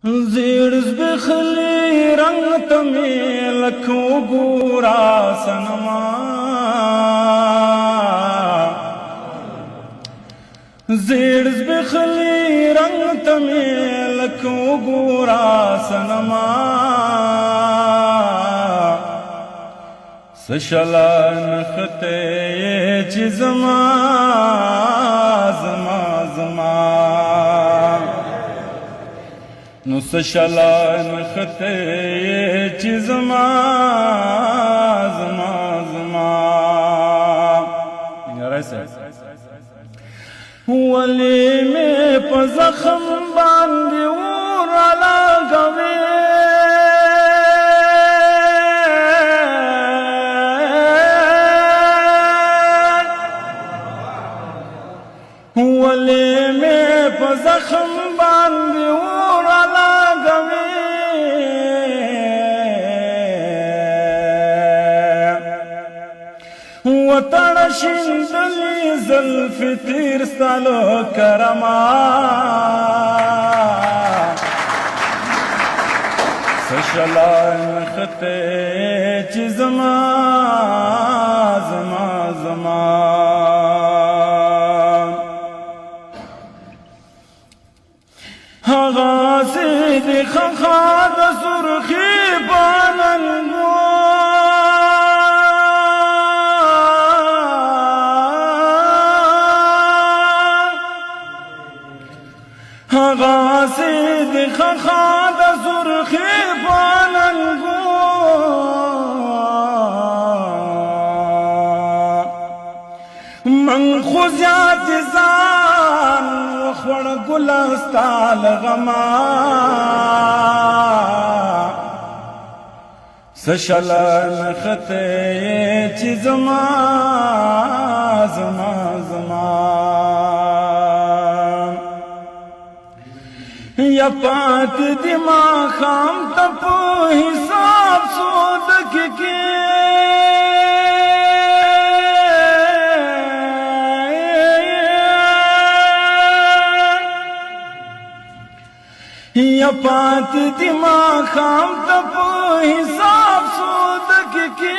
زیر زبخلی رنگ تمیل کو گورا سنما زیر زبخلی رنگ تمیل کو گورا سنما سشلا نخته چی زما زما زما نو سشلا نخته چی زما زما زما ولی میں پا زخم باندی ورا لگوی ولی میں پا زخم باندی ورا لگوی وطرشن دلی زلف تیر ستالو کرما سشلا نخته چی زما زما زما غاسی دی خخاد سرخی باننگو غاسی دی خخاد سرخی باننگو من خوزیات زان وخوڑ گلستال غما سشلا نخته چی زما زما زما یا پات دماغ خام تپو حساب سودک کی یا پات دماغ خام تپو حساب سودک کی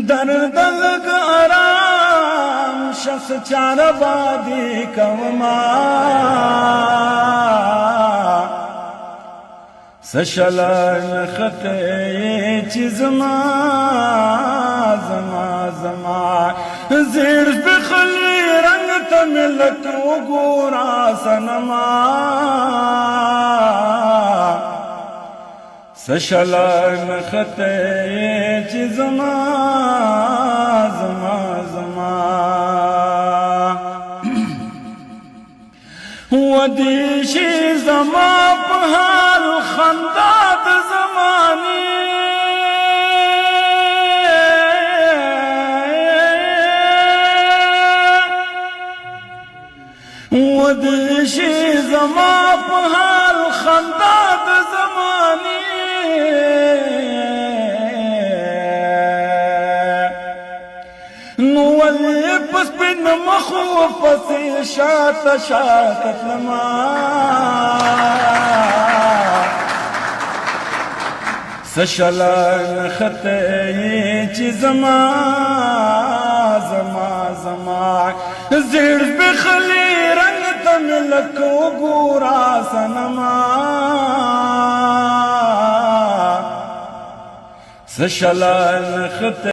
درد لگ آرام شخص چار بادی کوما سشلا نخته چی زما زما زما زیر بخلی رنگ تملک و گورا سنما سشلا نخته چی زما زما زما ودیشی زما پہال خندات زمانی ودیشی زما پہال خندات زمانی نولی پس بن مخوف پسی شات شاکت لما سشلا نخته چی زما زما زما زیر بخلی رنگ تملک و گورا سنما سشلا نخته